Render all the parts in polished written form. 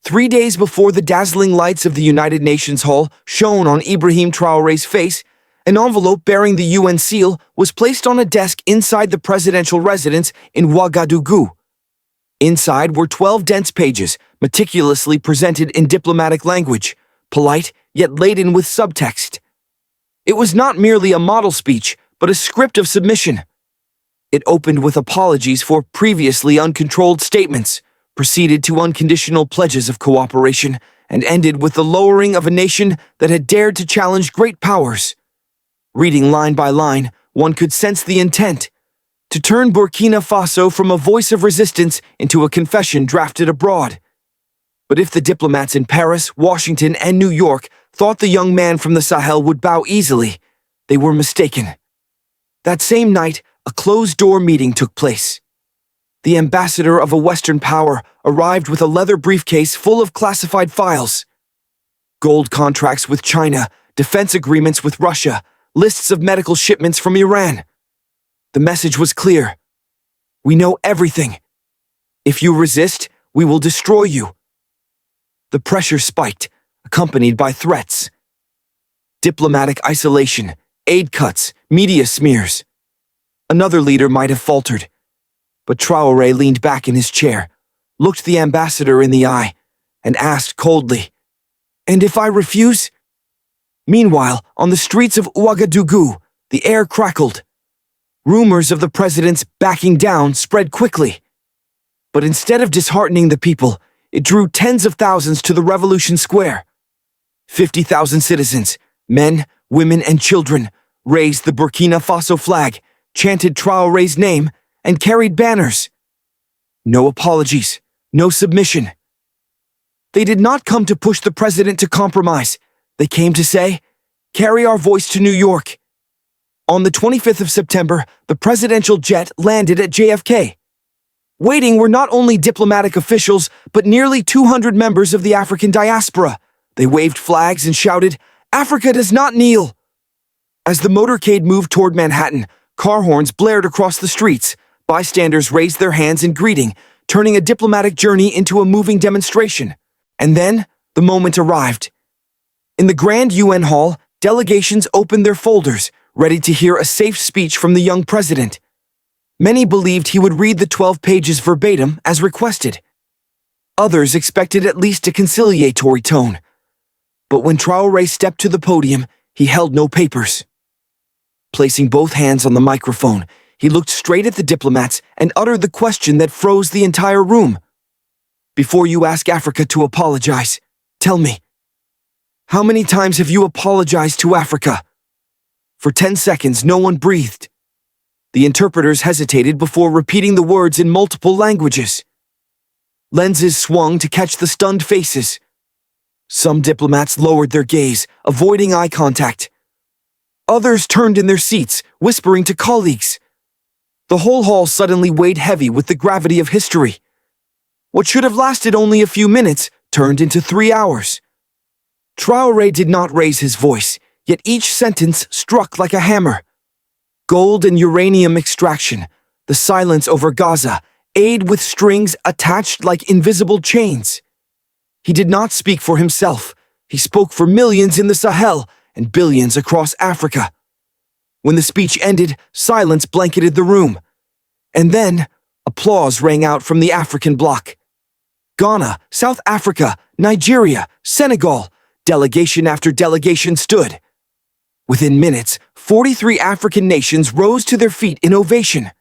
3 days before the dazzling lights of the United Nations Hall shone on Ibrahim Traore's face, an envelope bearing the UN seal was placed on a desk inside the presidential residence in Ouagadougou. Inside were 12 dense pages, meticulously presented in diplomatic language, polite yet laden with subtext. It was not merely a model speech, but a script of submission. It opened with apologies for previously uncontrolled statements, proceeded to unconditional pledges of cooperation, and ended with the lowering of a nation that had dared to challenge great powers. Reading line by line, one could sense the intent to turn Burkina Faso from a voice of resistance into a confession drafted abroad. But if the diplomats in Paris, Washington, and New York thought the young man from the Sahel would bow easily, they were mistaken. That same night, a closed-door meeting took place. The ambassador of a Western power arrived with a leather briefcase full of classified files. Gold contracts with China, defense agreements with Russia, lists of medical shipments from Iran. The message was clear. We know everything. If you resist, we will destroy you. The pressure spiked, accompanied by threats. Diplomatic isolation, aid cuts, media smears. Another leader might have faltered. But Traoré leaned back in his chair, looked the ambassador in the eye, and asked coldly, "And if I refuse?" Meanwhile, on the streets of Ouagadougou, the air crackled. Rumors of the president's backing down spread quickly. But instead of disheartening the people, it drew tens of thousands to the Revolution Square. 50,000 citizens, men, women, and children, raised the Burkina Faso flag, chanted Traoré's name, and carried banners. No apologies, no submission. They did not come to push the president to compromise. They came to say, "Carry our voice to New York." On the 25th of September, the presidential jet landed at JFK. Waiting were not only diplomatic officials, but nearly 200 members of the African diaspora. They waved flags and shouted, "Africa does not kneel." As the motorcade moved toward Manhattan, car horns blared across the streets. Bystanders raised their hands in greeting, turning a diplomatic journey into a moving demonstration. And then, the moment arrived. In the Grand UN Hall, delegations opened their folders, ready to hear a safe speech from the young president. Many believed he would read the 12 pages verbatim as requested. Others expected at least a conciliatory tone. But when Traoré stepped to the podium, he held no papers. Placing both hands on the microphone, he looked straight at the diplomats and uttered the question that froze the entire room. "Before you ask Africa to apologize, tell me, how many times have you apologized to Africa?" For 10 seconds, no one breathed. The interpreters hesitated before repeating the words in multiple languages. Lenses swung to catch the stunned faces. Some diplomats lowered their gaze, avoiding eye contact. Others turned in their seats, whispering to colleagues. The whole hall suddenly weighed heavy with the gravity of history. What should have lasted only a few minutes turned into 3 hours. Traoré did not raise his voice, yet each sentence struck like a hammer. Gold and uranium extraction, the silence over Gaza, aid with strings attached like invisible chains. He did not speak for himself. He spoke for millions in the Sahel and billions across Africa. When the speech ended, silence blanketed the room. And then, applause rang out from the African bloc. Ghana, South Africa, Nigeria, Senegal, delegation after delegation stood. Within minutes, 43 African nations rose to their feet in ovation.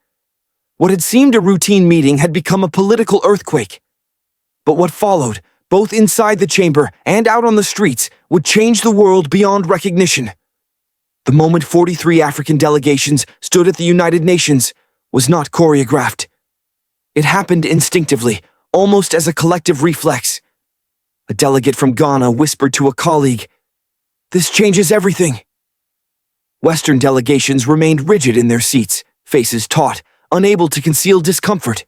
What had seemed a routine meeting had become a political earthquake. But what followed, both inside the chamber and out on the streets, would change the world beyond recognition. The moment 43 African delegations stood at the United Nations was not choreographed. It happened instinctively, almost as a collective reflex. A delegate from Ghana whispered to a colleague, "This changes everything." Western delegations remained rigid in their seats, faces taut, unable to conceal discomfort.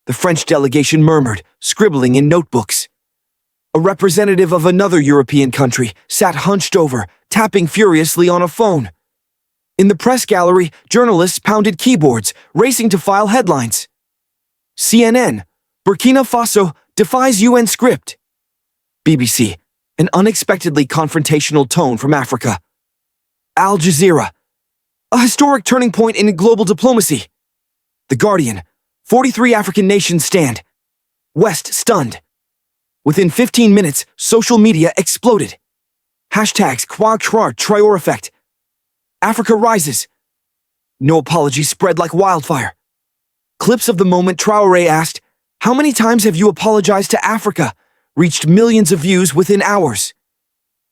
The French delegation murmured, scribbling in notebooks. A representative of another European country sat hunched over, tapping furiously on a phone. In the press gallery, journalists pounded keyboards, racing to file headlines. CNN, Burkina Faso defies UN script. BBC, an unexpectedly confrontational tone from Africa. Al Jazeera, a historic turning point in global diplomacy. The Guardian, 43 African nations stand. West stunned. Within 15 minutes, social media exploded. Hashtags Traore effect. Africa rises. No apology spread like wildfire. Clips of the moment Traore asked, "How many times have you apologized to Africa?" reached millions of views within hours.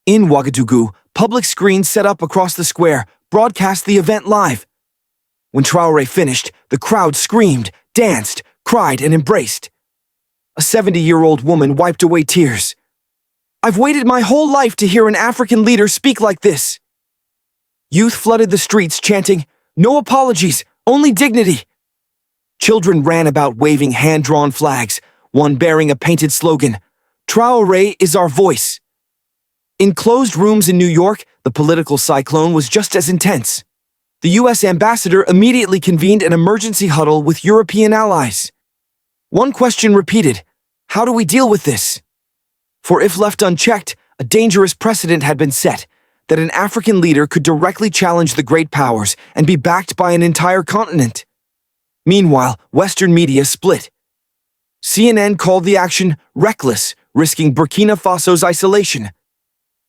In Ouagadougou, public screens set up across the square broadcast the event live. When Traore finished, the crowd screamed, danced, cried, and embraced. A 70-year-old woman wiped away tears. "I've waited my whole life to hear an African leader speak like this." Youth flooded the streets chanting, "No apologies, only dignity." Children ran about waving hand-drawn flags, one bearing a painted slogan, "Traore is our voice." In closed rooms in New York, the political cyclone was just as intense. The U.S. ambassador immediately convened an emergency huddle with European allies. One question repeated, "How do we deal with this?" For if left unchecked, a dangerous precedent had been set, that an African leader could directly challenge the great powers and be backed by an entire continent. Meanwhile, Western media split. CNN called the action reckless, risking Burkina Faso's isolation.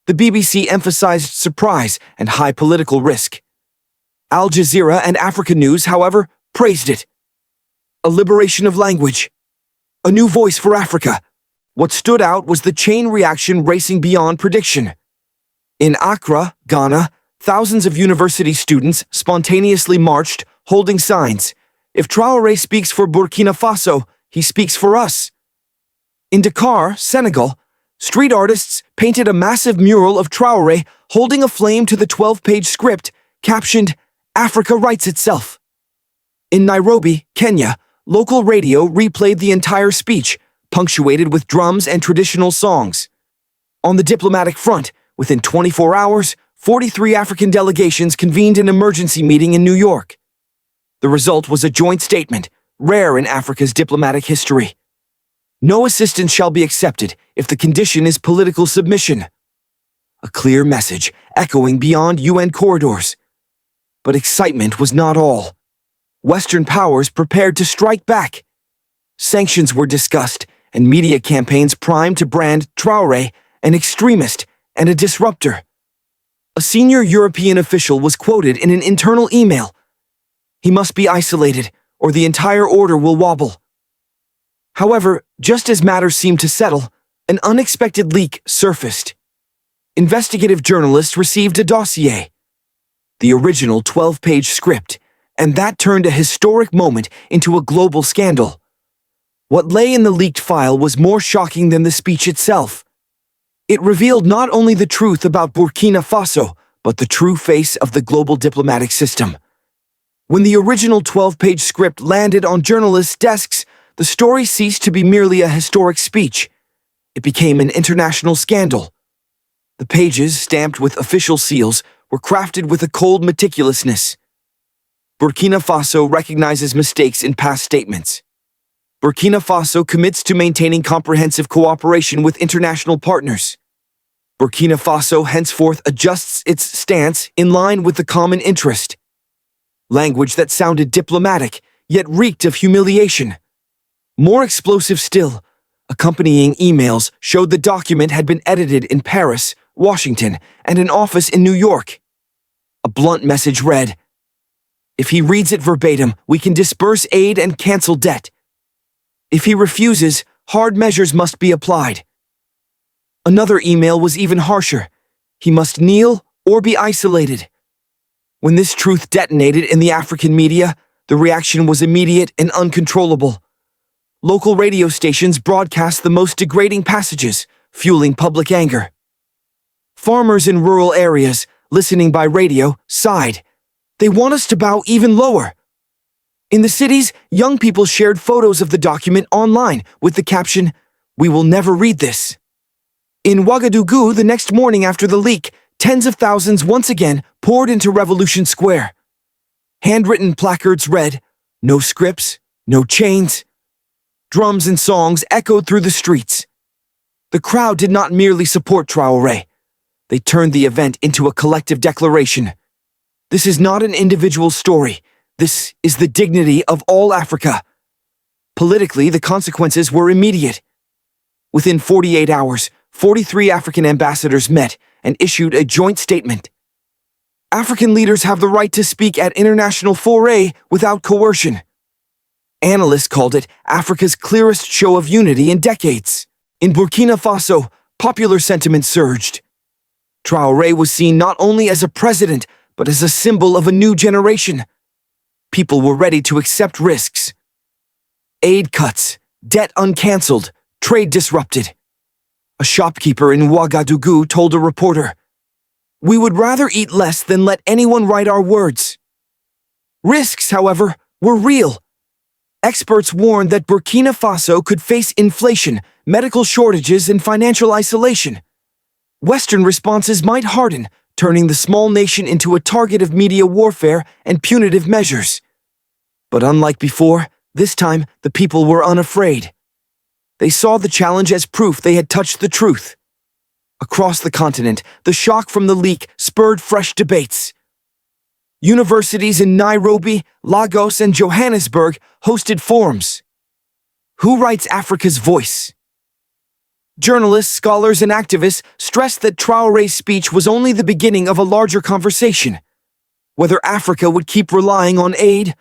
The BBC emphasized surprise and high political risk. Al Jazeera and Africa News, however, praised it. A liberation of language. A new voice for Africa. What stood out was the chain reaction racing beyond prediction. In Accra, Ghana, thousands of university students spontaneously marched, holding signs. "If Traore speaks for Burkina Faso, he speaks for us." In Dakar, Senegal, street artists painted a massive mural of Traore holding a flame to the 12-page script, captioned, "Africa writes itself." In Nairobi, Kenya, local radio replayed the entire speech, punctuated with drums and traditional songs. On the diplomatic front, within 24 hours, 43 African delegations convened an emergency meeting in New York. The result was a joint statement, rare in Africa's diplomatic history. No assistance shall be accepted if the condition is political submission. A clear message, echoing beyond UN corridors. But excitement was not all. Western powers prepared to strike back. Sanctions were discussed, and media campaigns primed to brand Traore an extremist and a disruptor. A senior European official was quoted in an internal email. "He must be isolated, or the entire order will wobble." However, just as matters seemed to settle, an unexpected leak surfaced. Investigative journalists received a dossier. The original 12-page script, and that turned a historic moment into a global scandal. What lay in the leaked file was more shocking than the speech itself. It revealed not only the truth about Burkina Faso, but the true face of the global diplomatic system. When the original 12-page script landed on journalists' desks, the story ceased to be merely a historic speech. It became an international scandal. The pages, stamped with official seals, were crafted with a cold meticulousness. Burkina Faso recognizes mistakes in past statements. Burkina Faso commits to maintaining comprehensive cooperation with international partners. Burkina Faso henceforth adjusts its stance in line with the common interest. Language that sounded diplomatic, yet reeked of humiliation. More explosive still, accompanying emails showed the document had been edited in Paris, Washington, and an office in New York. A blunt message read, "If he reads it verbatim, we can disperse aid and cancel debt. If he refuses, hard measures must be applied." Another email was even harsher. "He must kneel or be isolated." When this truth detonated in the African media, the reaction was immediate and uncontrollable. Local radio stations broadcast the most degrading passages, fueling public anger. Farmers in rural areas, listening by radio, sighed. "They want us to bow even lower." In the cities, young people shared photos of the document online with the caption, "We will never read this." In Ouagadougou, the next morning after the leak, tens of thousands once again poured into Revolution Square. Handwritten placards read, "No scripts, no chains." Drums and songs echoed through the streets. The crowd did not merely support Traoré. They turned the event into a collective declaration. This is not an individual story. This is the dignity of all Africa. Politically, the consequences were immediate. Within 48 hours, 43 African ambassadors met and issued a joint statement. African leaders have the right to speak at international foray without coercion. Analysts called it Africa's clearest show of unity in decades. In Burkina Faso, popular sentiment surged. Traoré was seen not only as a president, but as a symbol of a new generation. People were ready to accept risks. Aid cuts, debt uncancelled, trade disrupted. A shopkeeper in Ouagadougou told a reporter, "We would rather eat less than let anyone write our words." Risks, however, were real. Experts warned that Burkina Faso could face inflation, medical shortages, and financial isolation. Western responses might harden, turning the small nation into a target of media warfare and punitive measures. But unlike before, this time the people were unafraid. They saw the challenge as proof they had touched the truth. Across the continent, the shock from the leak spurred fresh debates. Universities in Nairobi, Lagos, and Johannesburg hosted forums. Who writes Africa's voice? Journalists, scholars, and activists stressed that Traoré's speech was only the beginning of a larger conversation. Whether Africa would keep relying on aid,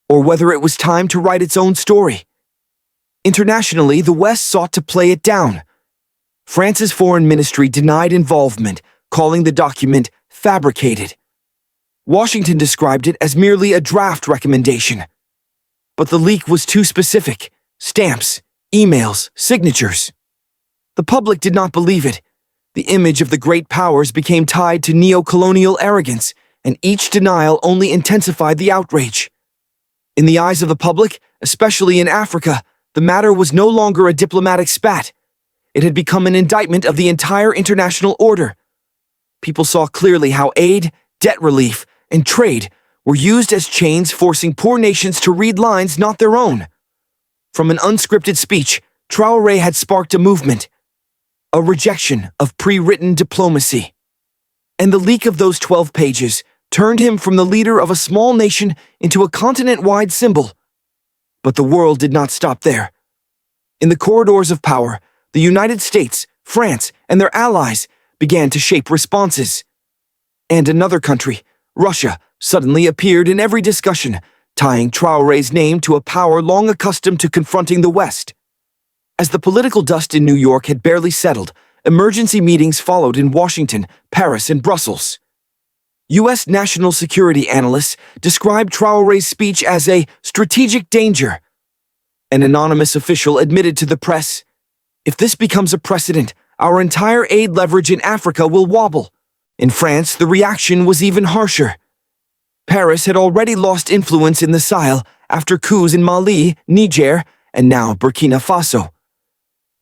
or whether it was time to write its own story. Internationally, the West sought to play it down. France's foreign ministry denied involvement, calling the document fabricated. Washington described it as merely a draft recommendation. But the leak was too specific: stamps, emails, signatures. The public did not believe it. The image of the great powers became tied to neo-colonial arrogance, and each denial only intensified the outrage. In the eyes of the public, especially in Africa, the matter was no longer a diplomatic spat. It had become an indictment of the entire international order. People saw clearly how aid, debt relief, and trade were used as chains forcing poor nations to read lines not their own. From an unscripted speech, Traoré had sparked a movement. A rejection of pre-written diplomacy. And the leak of those 12 pages turned him from the leader of a small nation into a continent-wide symbol. But the world did not stop there. In the corridors of power, the United States, France, and their allies began to shape responses. And another country, Russia, suddenly appeared in every discussion, tying Traoré's name to a power long accustomed to confronting the West. As the political dust in New York had barely settled, emergency meetings followed in Washington, Paris, and Brussels. U.S. national security analysts described Traoré's speech as a strategic danger. An anonymous official admitted to the press, "If this becomes a precedent, our entire aid leverage in Africa will wobble." In France, the reaction was even harsher. Paris had already lost influence in the Sahel after coups in Mali, Niger, and now Burkina Faso.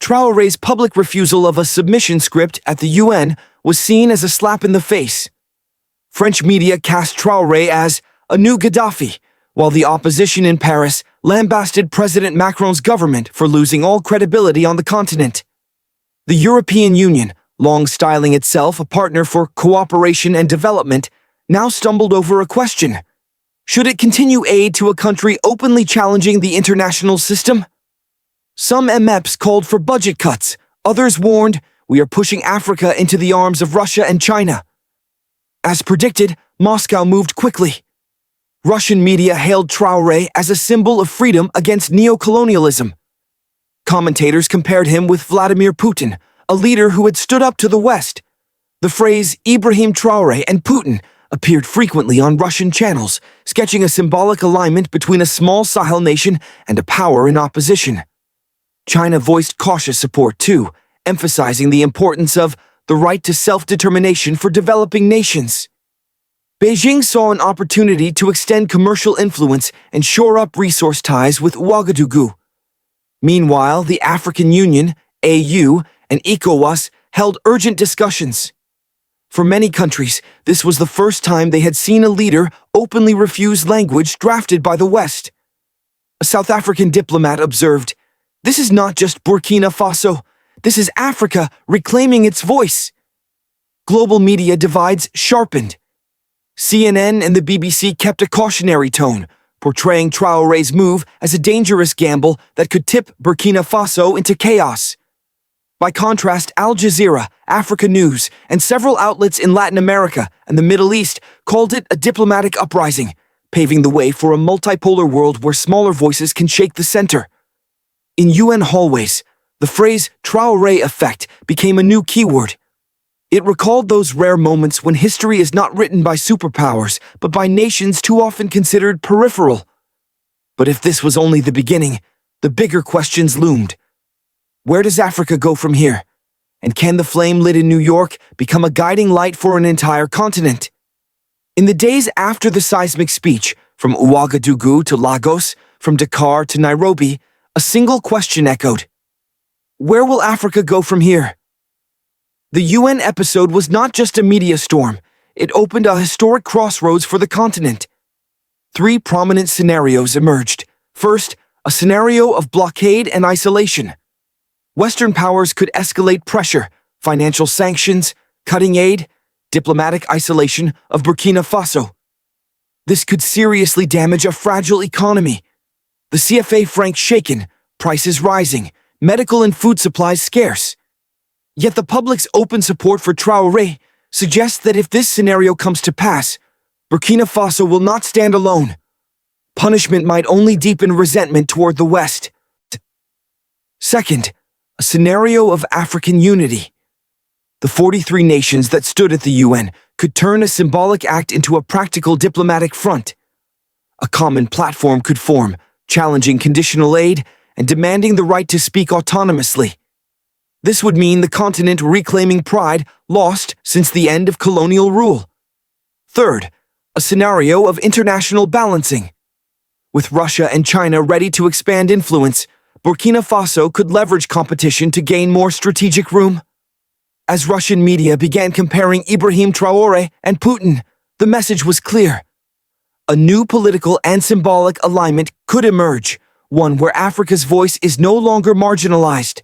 Traoré's public refusal of a submission script at the UN was seen as a slap in the face. French media cast Traoré as a new Gaddafi, while the opposition in Paris lambasted President Macron's government for losing all credibility on the continent. The European Union, long styling itself a partner for cooperation and development, now stumbled over a question. Should it continue aid to a country openly challenging the international system? Some MEPs called for budget cuts. Others warned, "We are pushing Africa into the arms of Russia and China." As predicted, Moscow moved quickly. Russian media hailed Traoré as a symbol of freedom against neocolonialism. Commentators compared him with Vladimir Putin, a leader who had stood up to the West. The phrase Ibrahim Traore and Putin appeared frequently on Russian channels, sketching a symbolic alignment between a small Sahel nation and a power in opposition. China voiced cautious support too, emphasizing the importance of the right to self-determination for developing nations. Beijing saw an opportunity to extend commercial influence and shore up resource ties with Ouagadougou. Meanwhile, the African Union, AU, and ECOWAS held urgent discussions. For many countries, this was the first time they had seen a leader openly refuse language drafted by the West. A South African diplomat observed, "This is not just Burkina Faso. This is Africa reclaiming its voice. Global media divides sharpened. CNN and the BBC kept a cautionary tone, portraying Traoré's move as a dangerous gamble that could tip Burkina Faso into chaos. By contrast, Al Jazeera, Africa News, and several outlets in Latin America and the Middle East called it a diplomatic uprising, paving the way for a multipolar world where smaller voices can shake the center. In UN hallways, the phrase Traoré effect became a new keyword. It recalled those rare moments when history is not written by superpowers, but by nations too often considered peripheral. But if this was only the beginning, the bigger questions loomed. Where does Africa go from here? And can the flame lit in New York become a guiding light for an entire continent? In the days after the seismic speech, from Ouagadougou to Lagos, from Dakar to Nairobi, a single question echoed. Where will Africa go from here? The UN episode was not just a media storm, it opened a historic crossroads for the continent. Three prominent scenarios emerged. First, a scenario of blockade and isolation. Western powers could escalate pressure, financial sanctions, cutting aid, diplomatic isolation of Burkina Faso. This could seriously damage a fragile economy. The CFA franc shaken, prices rising, medical and food supplies scarce. Yet the public's open support for Traoré suggests that if this scenario comes to pass, Burkina Faso will not stand alone. Punishment might only deepen resentment toward the West. Second, a scenario of African unity. The 43 nations that stood at the UN could turn a symbolic act into a practical diplomatic front. A common platform could form, challenging conditional aid and demanding the right to speak autonomously. This would mean the continent reclaiming pride lost since the end of colonial rule. Third, a scenario of international balancing. With Russia and China ready to expand influence, Burkina Faso could leverage competition to gain more strategic room. As Russian media began comparing Ibrahim Traore and Putin, the message was clear. A new political and symbolic alignment could emerge, one where Africa's voice is no longer marginalized.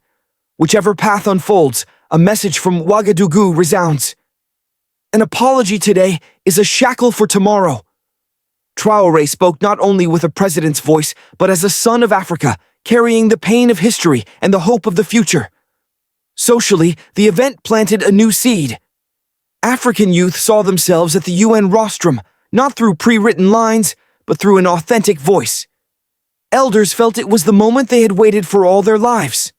Whichever path unfolds, a message from Ouagadougou resounds. An apology today is a shackle for tomorrow. Traoré spoke not only with a president's voice, but as a son of Africa, carrying the pain of history and the hope of the future. Socially, the event planted a new seed. African youth saw themselves at the UN rostrum, not through pre-written lines, but through an authentic voice. Elders felt it was the moment they had waited for all their lives.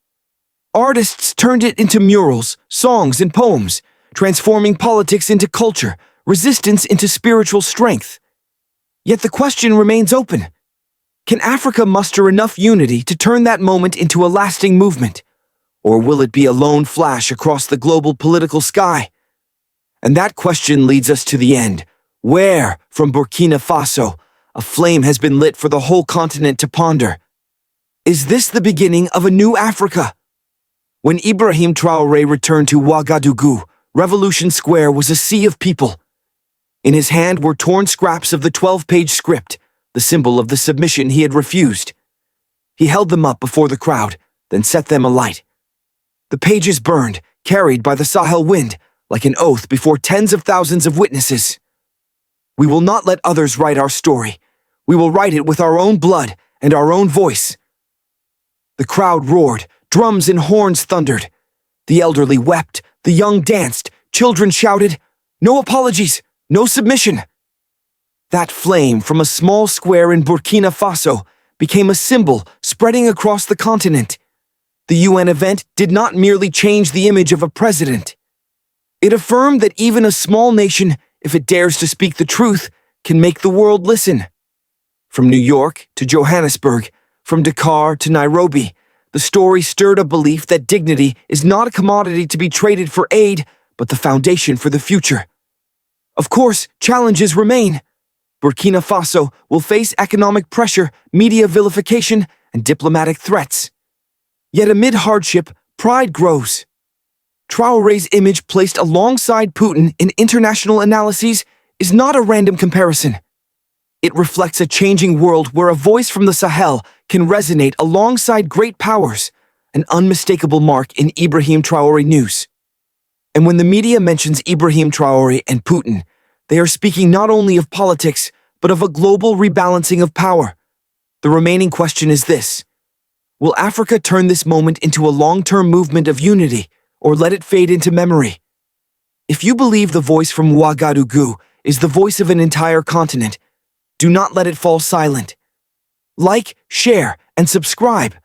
Artists turned it into murals, songs, and poems, transforming politics into culture, resistance into spiritual strength. Yet the question remains open. Can Africa muster enough unity to turn that moment into a lasting movement? Or will it be a lone flash across the global political sky? And that question leads us to the end, where, from Burkina Faso, a flame has been lit for the whole continent to ponder. Is this the beginning of a new Africa? When Ibrahim Traoré returned to Ouagadougou, Revolution Square was a sea of people. In his hand were torn scraps of the 12-page script, the symbol of the submission he had refused. He held them up before the crowd, then set them alight. The pages burned, carried by the Sahel wind, like an oath before tens of thousands of witnesses. We will not let others write our story. We will write it with our own blood and our own voice. The crowd roared, drums and horns thundered. The elderly wept, the young danced, children shouted, "No apologies, no submission." That flame from a small square in Burkina Faso became a symbol spreading across the continent. The UN event did not merely change the image of a president. It affirmed that even a small nation, if it dares to speak the truth, can make the world listen. From New York to Johannesburg, from Dakar to Nairobi, the story stirred a belief that dignity is not a commodity to be traded for aid, but the foundation for the future. Of course, challenges remain. Burkina Faso will face economic pressure, media vilification, and diplomatic threats. Yet amid hardship, pride grows. Traoré's image placed alongside Putin in international analyses is not a random comparison. It reflects a changing world where a voice from the Sahel can resonate alongside great powers, an unmistakable mark in Ibrahim Traore news. And when the media mentions Ibrahim Traore and Putin, they are speaking not only of politics, but of a global rebalancing of power. The remaining question is this: will Africa turn this moment into a long-term movement of unity, or let it fade into memory? If you believe the voice from Ouagadougou is the voice of an entire continent, do not let it fall silent. Like, share, and subscribe.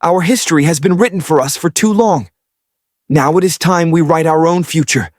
Our history has been written for us for too long. Now it is time we write our own future.